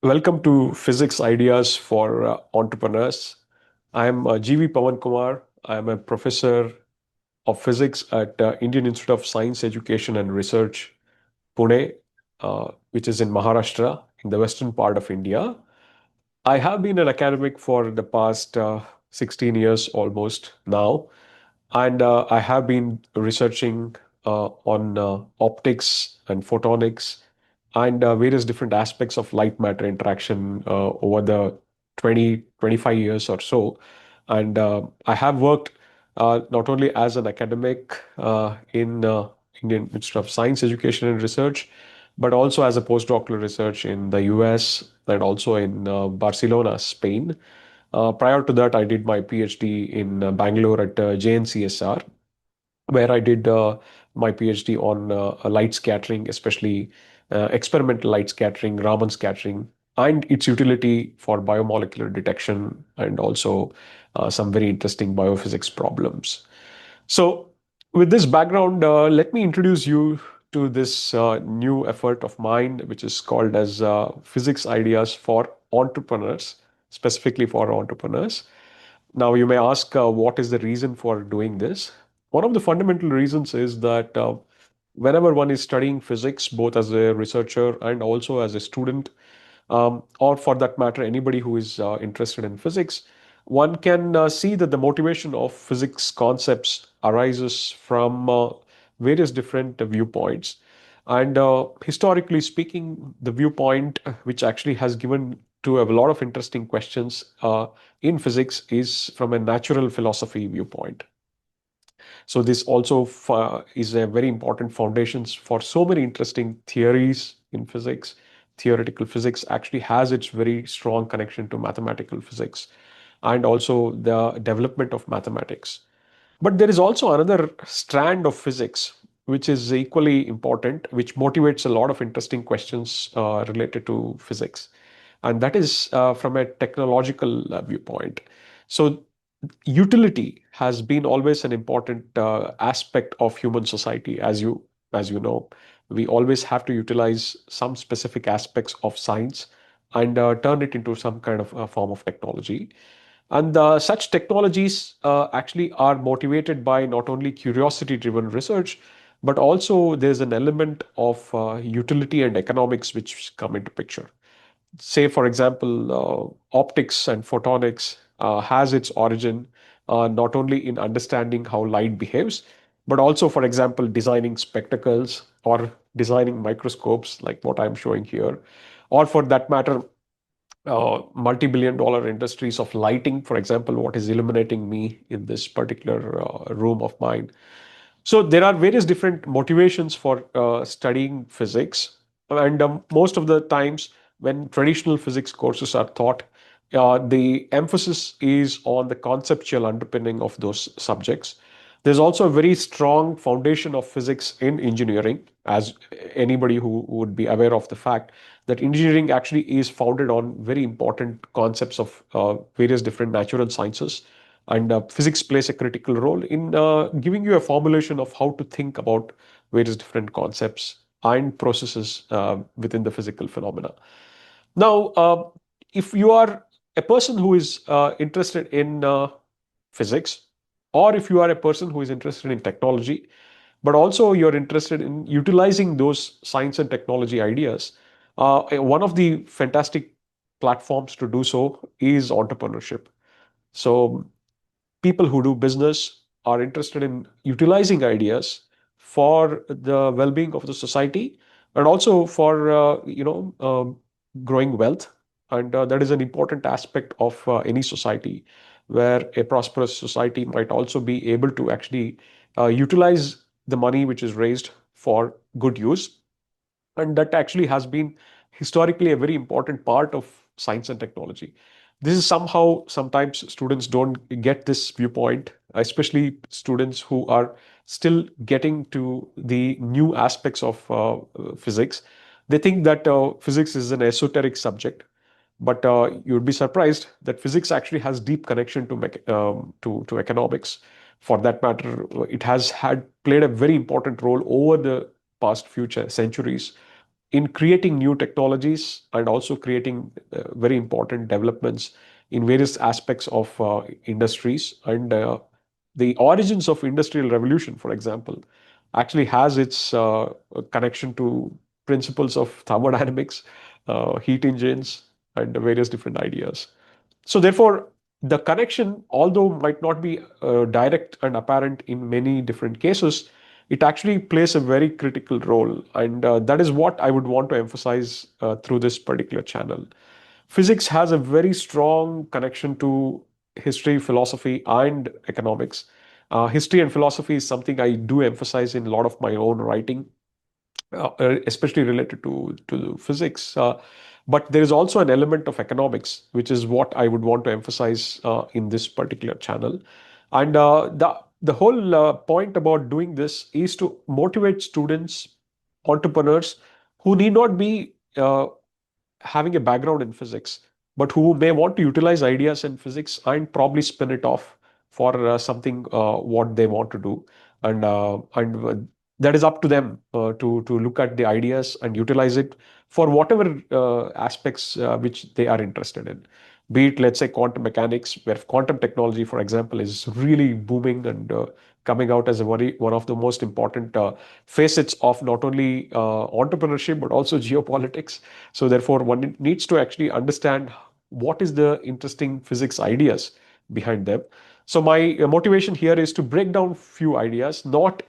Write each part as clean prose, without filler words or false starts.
Welcome to Physics Ideas for Entrepreneurs. I am GV Pawan Kumar. I am a professor of physics at Indian Institute of Science, Education and Research, Pune, which is in Maharashtra, in the western part of India. I have been an academic for the past 16 years almost now, and I have been researching on optics and photonics and various different aspects of light matter interaction over the 25 years or so. And I have worked not only as an academic in Indian Institute of Science, Education and Research, but also as a postdoctoral research in the US and also in Barcelona, Spain. Prior to that, I did my PhD in Bangalore at JNCSR, where I did my PhD on light scattering, especially experimental light scattering, Raman scattering, and its utility for biomolecular detection and also some very interesting biophysics problems. So, with this background, let me introduce you to this new effort of mine, which is called as Physics Ideas for Entrepreneurs, specifically for entrepreneurs. Now, you may ask, what is the reason for doing this? One of the fundamental reasons is that whenever one is studying physics, both as a researcher and also as a student, or for that matter, anybody who is interested in physics, one can see that the motivation of physics concepts arises from various different viewpoints. And historically speaking, the viewpoint which actually has given to a lot of interesting questions in physics is from a natural philosophy viewpoint. So this also is a very important foundations for so many interesting theories in physics. Theoretical physics actually has its very strong connection to mathematical physics and also the development of mathematics. But there is also another strand of physics which is equally important, which motivates a lot of interesting questions related to physics. And that is from a technological viewpoint. So utility has been always an important aspect of human society. As you know, we always have to utilize some specific aspects of science and turn it into some kind of a form of technology. And such technologies actually are motivated by not only curiosity driven research, but also there's an element of utility and economics which come into picture. Say, for example, optics and photonics has its origin not only in understanding how light behaves, but also, for example, designing spectacles or designing microscopes like what I'm showing here, or for that matter, multi-billion dollar industries of lighting, for example, what is illuminating me in this particular room of mine. So there are various different motivations for studying physics. And most of the times when traditional physics courses are taught, the emphasis is on the conceptual underpinning of those subjects. There's also a very strong foundation of physics in engineering, as anybody who would be aware of the fact that engineering actually is founded on very important concepts of various different natural sciences. And physics plays a critical role in giving you a formulation of how to think about various different concepts and processes within the physical phenomena. Now, if you are a person who is interested in physics, or if you are a person who is interested in technology, but also you're interested in utilizing those science and technology ideas, one of the fantastic platforms to do so is entrepreneurship. So people who do business are interested in utilizing ideas for the well-being of the society and also for growing wealth. And that is an important aspect of any society, where a prosperous society might also be able to actually utilize the money which is raised for good use. And that actually has been historically a very important part of science and technology. This is somehow sometimes students don't get this viewpoint, especially students who are still getting to the new aspects of physics. They think that physics is an esoteric subject, but you would be surprised that physics actually has deep connection to to economics. For that matter, it has had played a very important role over the past future centuries in creating new technologies and also creating very important developments in various aspects of industries. And the origins of industrial revolution, for example, actually has its connection to principles of thermodynamics, heat engines, and various different ideas. So therefore, the connection, although might not be direct and apparent in many different cases, it actually plays a very critical role. And that is what I would want to emphasize through this particular channel. Physics has a very strong connection to history, philosophy, and economics. History and philosophy is something I do emphasize in a lot of my own writing, especially related to physics. But there is also an element of economics, which is what I would want to emphasize in this particular channel. And the whole point about doing this is to motivate students, entrepreneurs who need not be having a background in physics, but who may want to utilize ideas in physics and probably spin it off for something what they want to do, and that is up to them to look at the ideas and utilize it for whatever aspects which they are interested in. Be it, let's say, quantum mechanics, where quantum technology, for example, is really booming and coming out as one of the most important facets of not only entrepreneurship but also geopolitics. So therefore, one needs to actually understand what is the interesting physics ideas behind them. So my motivation here is to break down few ideas, not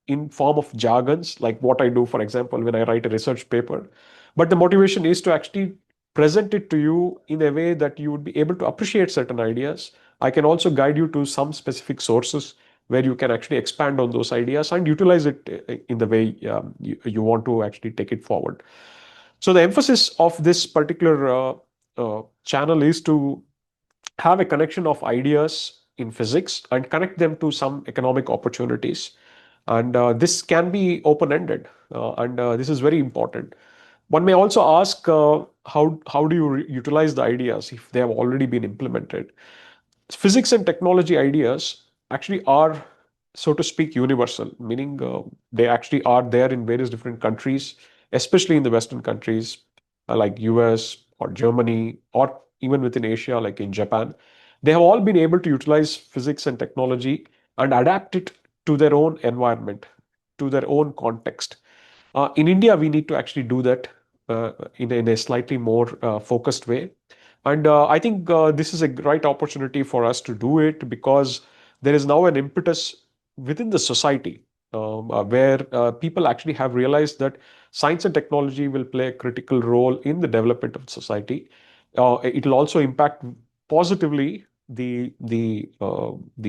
in form of jargons like what I do, for example, when I write a research paper, but the motivation is to actually present it to you in a way that you would be able to appreciate certain ideas. I can also guide you to some specific sources where you can actually expand on those ideas and utilize it in the way you want to actually take it forward. So the emphasis of this particular channel is to have a connection of ideas in physics and connect them to some economic opportunities. And this can be open-ended, and this is very important. One may also ask, how do you utilize the ideas if they have already been implemented? Physics and technology ideas actually are, so to speak, universal, meaning they actually are there in various different countries, especially in the Western countries like US or Germany, or even within Asia, like in Japan. They have all been able to utilize physics and technology and adapt it to their own environment, to their own context. In India, we need to actually do that in a slightly more focused way. And I think this is a right opportunity for us to do it because there is now an impetus within the society where people actually have realized that science and technology will play a critical role in the development of society. It will also impact positively the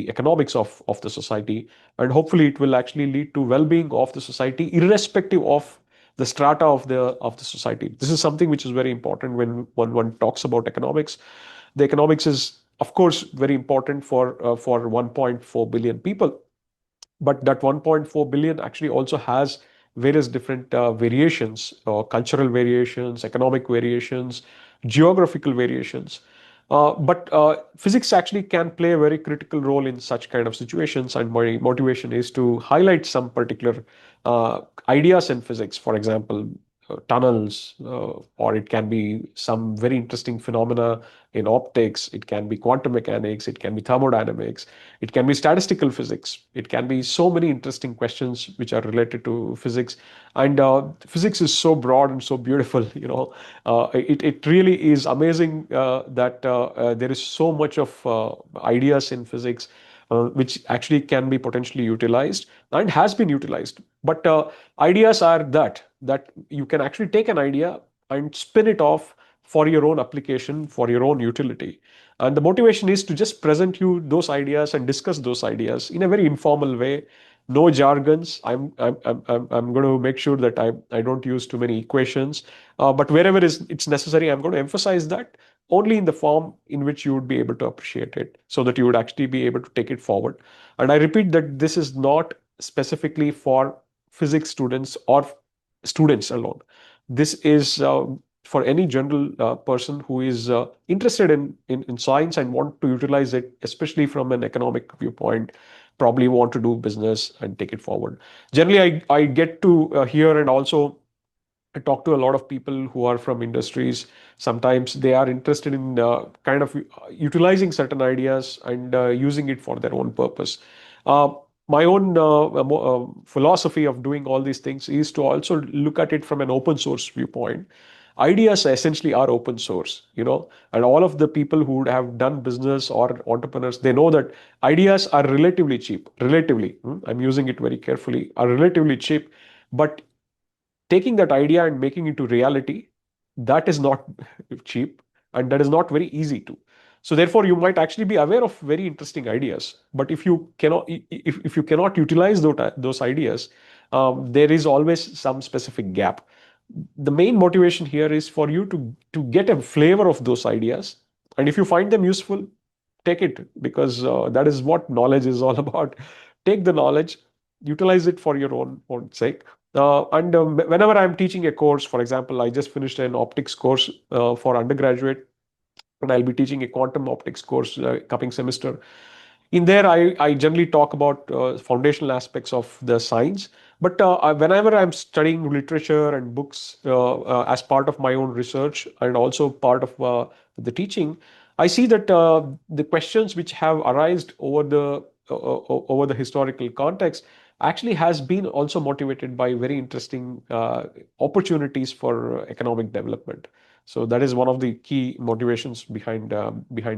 economics of the society, and hopefully it will actually lead to well-being of the society irrespective of the strata of the society. This is something which is very important when one talks about economics. The economics is, of course, very important for 1.4 billion people, but that 1.4 billion actually also has various different variations, cultural variations, economic variations, geographical variations. But physics actually can play a very critical role in such kind of situations, and my motivation is to highlight some particular ideas in physics, for example, tunnels, or it can be some very interesting phenomena in optics, it can be quantum mechanics, it can be thermodynamics, it can be statistical physics, it can be so many interesting questions which are related to physics. And physics is so broad and so beautiful, it really is amazing that there is so much of ideas in physics which actually can be potentially utilized and has been utilized. But ideas are that you can actually take an idea and spin it off for your own application, for your own utility. And the motivation is to just present you those ideas and discuss those ideas in a very informal way. No jargons. I'm going to make sure that I don't use too many equations. But wherever it's necessary, I'm going to emphasize that only in the form in which you would be able to appreciate it, so that you would actually be able to take it forward. And I repeat that this is not specifically for physics students or students alone. This is for any general person who is interested in science and want to utilize it, especially from an economic viewpoint, probably want to do business and take it forward. Generally, I get to hear and also I talk to a lot of people who are from industries. Sometimes they are interested in kind of utilizing certain ideas and using it for their own purpose. Uh, my own philosophy of doing all these things is to also look at it from an open source viewpoint. Ideas essentially are open source, and all of the people who would have done business or entrepreneurs, they know that ideas are relatively cheap. Relatively, I'm using it very carefully, are relatively cheap, but taking that idea and making it to reality, that is not cheap, and that is not very easy to. So therefore you might actually be aware of very interesting ideas, but if you cannot utilize those ideas, there is always some specific gap. The main motivation here is for you to get a flavor of those ideas, and if you find them useful, take it, because that is what knowledge is all about. Take the knowledge, utilize it for your own sake. And whenever I'm teaching a course, for example, I just finished an optics course for undergraduate, and I'll be teaching a quantum optics course coming semester. In there, I generally talk about foundational aspects of the science. But whenever I'm studying literature and books as part of my own research and also part of the teaching, I see that the questions which have arisen over the historical context actually has been also motivated by very interesting opportunities for economic development. So that is one of the key motivations behind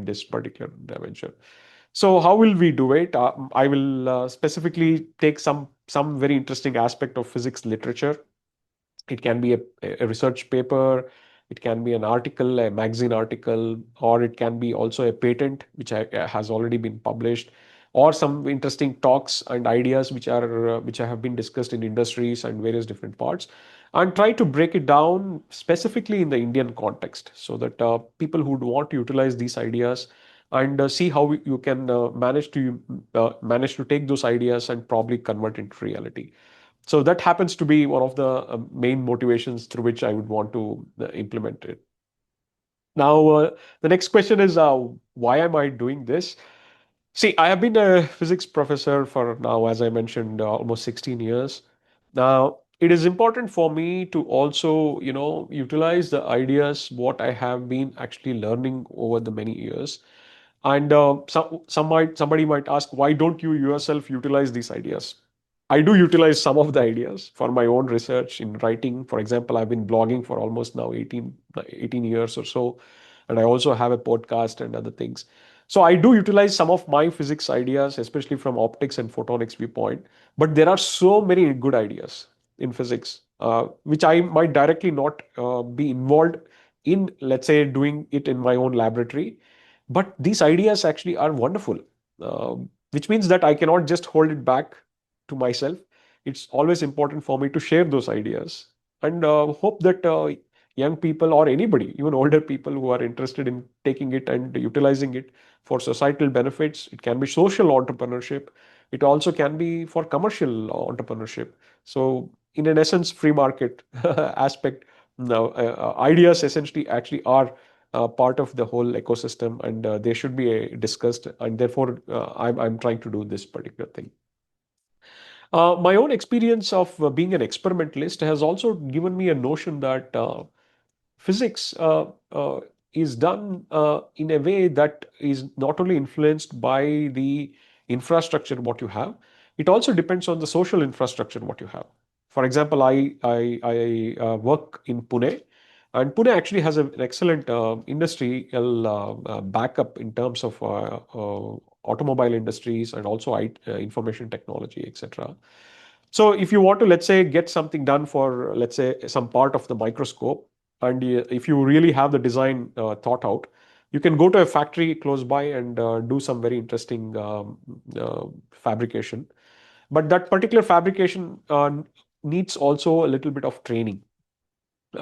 this particular venture. So how will we do it? I will specifically take some very interesting aspect of physics literature. It can be a research paper, it can be an article, a magazine article, or it can be also a patent which has already been published, or some interesting talks and ideas which have been discussed in industries and various different parts, and try to break it down specifically in the Indian context, so that people who would want to utilize these ideas and see how you can manage to take those ideas and probably convert into reality. So that happens to be one of the main motivations through which I would want to implement it. Now, the next question is, why am I doing this? See, I have been a physics professor for now, as I mentioned, almost 16 years. Now, it is important for me to also, utilize the ideas what I have been actually learning over the many years. And somebody might ask, why don't you yourself utilize these ideas? I do utilize some of the ideas for my own research in writing. For example, I've been blogging for almost now 18 years or so, and I also have a podcast and other things. So I do utilize some of my physics ideas, especially from optics and photonics viewpoint. But there are so many good ideas in physics, which I might directly not be involved in, let's say, doing it in my own laboratory. But these ideas actually are wonderful, which means that I cannot just hold it back to myself. It's always important for me to share those ideas and hope that young people or anybody, even older people who are interested in taking it and utilizing it for societal benefits, it can be social entrepreneurship. It also can be for commercial entrepreneurship. So, in an essence, free market aspect. Now, ideas essentially actually are part of the whole ecosystem, and they should be discussed. And therefore, I'm trying to do this particular thing. My own experience of being an experimentalist has also given me a notion that physics is done in a way that is not only influenced by the infrastructure what you have, it also depends on the social infrastructure what you have. For example, I work in Pune, and Pune actually has an excellent industrial backup in terms of automobile industries and also information technology, etc. So if you want to, let's say, get something done for, let's say, some part of the microscope, and if you really have the design thought out, you can go to a factory close by and do some very interesting fabrication. But that particular fabrication needs also a little bit of training.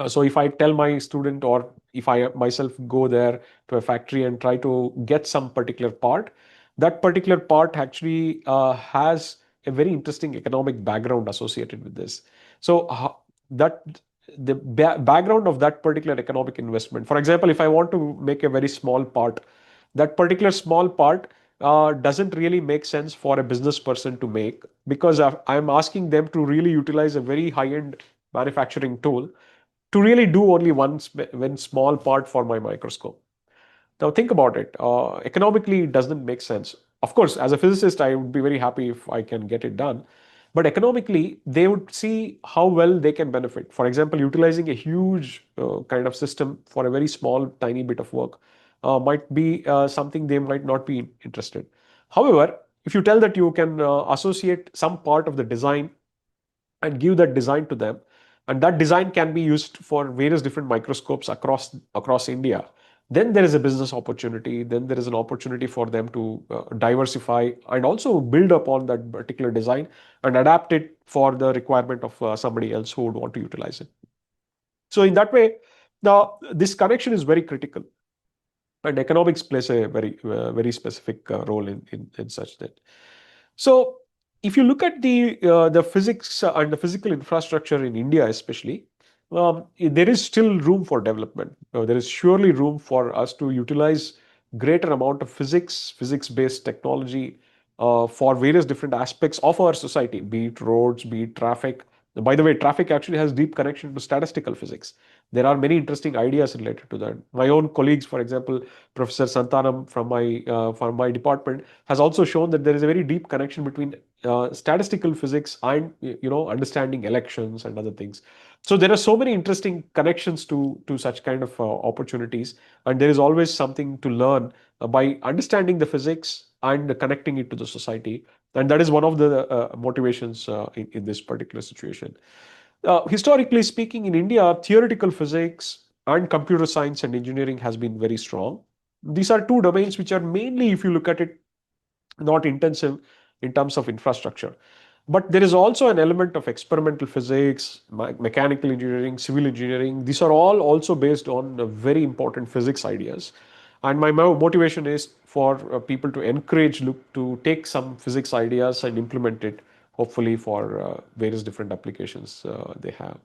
So if I tell my student, or if I myself go there to a factory and try to get some particular part, that particular part actually has a very interesting economic background associated with this. So that the background of that particular economic investment. For example, if I want to make a very small part, that particular small part doesn't really make sense for a business person to make, because I'm asking them to really utilize a very high-end manufacturing tool, to really do only one small part for my microscope. Now think about it. Economically, it doesn't make sense. Of course, as a physicist, I would be very happy if I can get it done. But economically, they would see how well they can benefit. For example, utilizing a huge kind of system for a very small, tiny bit of work might be something they might not be interested. However, if you tell that you can associate some part of the design and give that design to them, and that design can be used for various different microscopes across India, then there is a business opportunity. Then there is an opportunity for them to diversify and also build upon that particular design and adapt it for the requirement of somebody else who would want to utilize it. So in that way, now this connection is very critical, and economics plays a very specific role in such that. So if you look at the physics and the physical infrastructure in India, especially, there is still room for development. There is surely room for us to utilize greater amount of physics-based technology for various different aspects of our society, be it roads, be it traffic. By the way, traffic actually has deep connection to statistical physics. There are many interesting ideas related to that. My own colleagues, for example, Professor Santanam from my department, has also shown that there is a very deep connection between statistical physics and understanding elections and other things. So there are so many interesting connections to such kind of opportunities, and there is always something to learn by understanding the physics and connecting it to the society, and that is one of the motivations in this particular situation. Historically speaking, in India, theoretical physics and computer science and engineering has been very strong. These are two domains which are mainly, if you look at it, not intensive in terms of infrastructure. But there is also an element of experimental physics, mechanical engineering, civil engineering. These are all also based on very important physics ideas. And my motivation is for people to encourage look to take some physics ideas and implement it, hopefully for various different applications they have.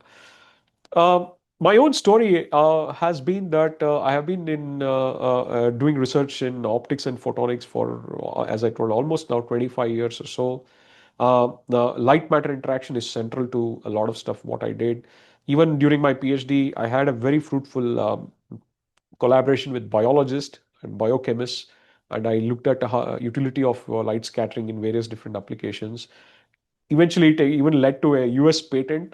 My own story has been that I have been in doing research in optics and photonics for, as I told, almost now 25 years or so. The light matter interaction is central to a lot of stuff what I did. Even during my PhD, I had a very fruitful collaboration with biologists and biochemists, and I looked at the utility of light scattering in various different applications. Eventually, it even led to a US patent,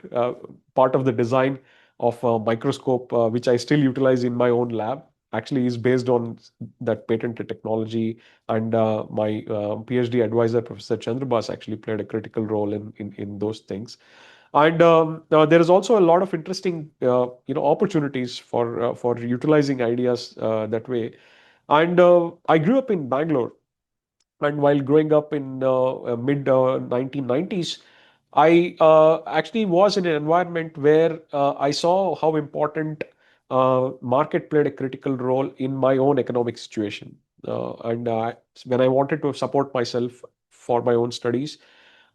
part of the design of a microscope, which I still utilize in my own lab. Actually, is based on that patented technology, and my PhD advisor, Professor Chandrabas, actually played a critical role in those things. And there is also a lot of interesting, opportunities for utilizing ideas that way. And I grew up in Bangalore, and while growing up in mid 1990s, I actually was in an environment where I saw how important market played a critical role in my own economic situation. And when I wanted to support myself for my own studies,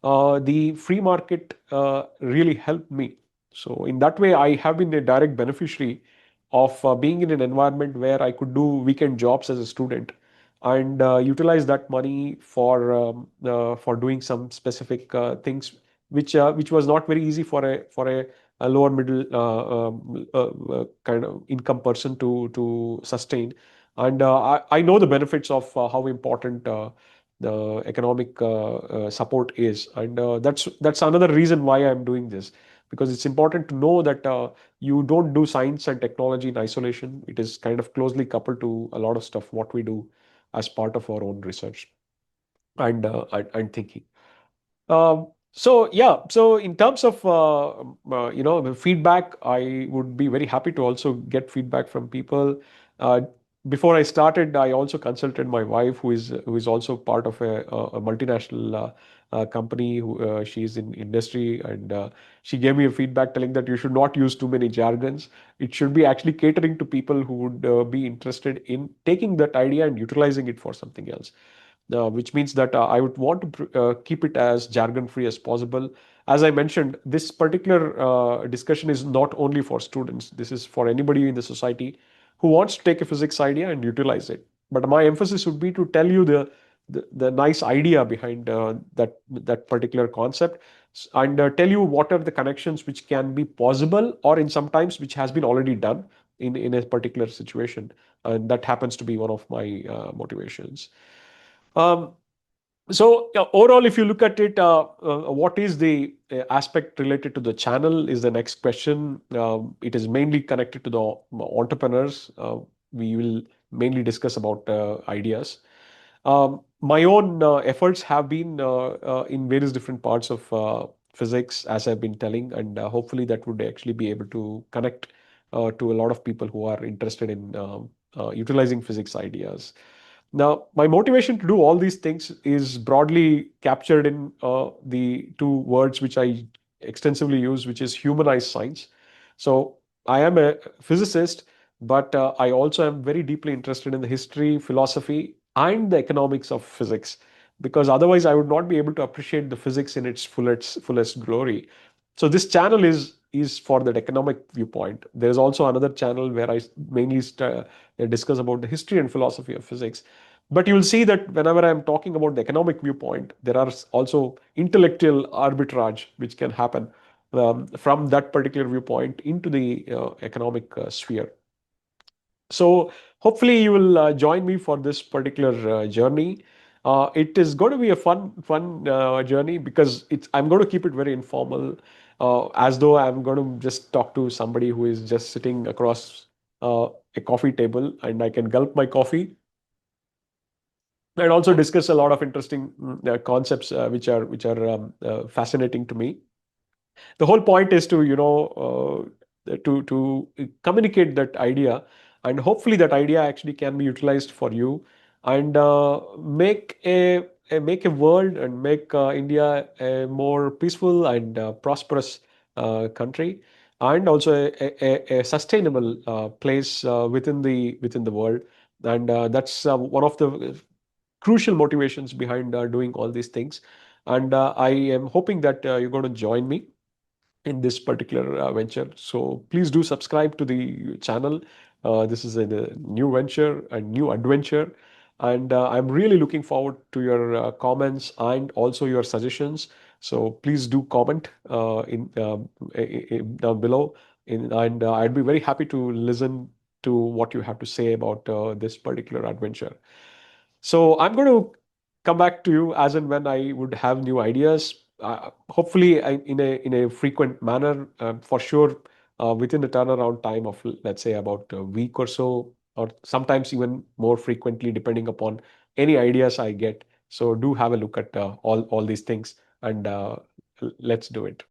the free market really helped me. So in that way, I have been a direct beneficiary of being in an environment where I could do weekend jobs as a student and utilize that money for doing some specific things, which was not very easy for a lower middle kind of income person to sustain. And I know the benefits of how important the economic support is, and that's another reason why I'm doing this, because it's important to know that you don't do science and technology in isolation. It is kind of closely coupled to a lot of stuff what we do as part of our own research and thinking. So yeah, so in terms of feedback, I would be very happy to also get feedback from people. Uh, Before I started, I also consulted my wife, who is also part of a multinational company. She's in industry, and she gave me a feedback telling that you should not use too many jargons. It should be actually catering to people who would be interested in taking that idea and utilizing it for something else, which means that I would want to keep it as jargon free as possible. As I mentioned, this particular discussion is not only for students, this is for anybody in the society who wants to take a physics idea and utilize it. But my emphasis would be to tell you the nice idea behind that particular concept, and tell you what are the connections which can be possible, or in sometimes which has been already done in a particular situation, and that happens to be one of my motivations. Um, so overall, if you look at it, what is the aspect related to the channel is the next question. It is mainly connected to the entrepreneurs. We will mainly discuss about ideas. My own efforts have been in various different parts of physics, as I've been telling, and hopefully that would actually be able to connect to a lot of people who are interested in utilizing physics ideas. Now, my motivation to do all these things is broadly captured in the two words which I extensively use, which is humanized science. So, I am a physicist, but I also am very deeply interested in the history, philosophy, and the economics of physics, because otherwise I would not be able to appreciate the physics in its fullest glory. So this channel is for that economic viewpoint. There is also another channel where I mainly discuss about the history and philosophy of physics. But you will see that whenever I'm talking about the economic viewpoint, there are also intellectual arbitrage which can happen from that particular viewpoint into the economic sphere. So hopefully you will join me for this particular journey. It is going to be a fun journey because I'm going to keep it very informal, as though I'm going to just talk to somebody who is just sitting across a coffee table, and I can gulp my coffee and also discuss a lot of interesting concepts which are fascinating to me. The whole point is to to communicate that idea, and hopefully that idea actually can be utilized for you, and make a world and make India a more peaceful and prosperous country, and also a sustainable place within the world. And that's one of the crucial motivations behind doing all these things. And I am hoping that you're going to join me in this particular venture. So please do subscribe to the channel. This is a new venture, a new adventure, and I'm really looking forward to your comments and also your suggestions. So please do comment down below, and I'd be very happy to listen to what you have to say about this particular adventure. So I'm going to come back to you as and when I would have new ideas. Hopefully, in a frequent manner, for sure, within a turnaround time of, let's say, about a week or so, or sometimes even more frequently, depending upon any ideas I get. So do have a look at all these things, and let's do it.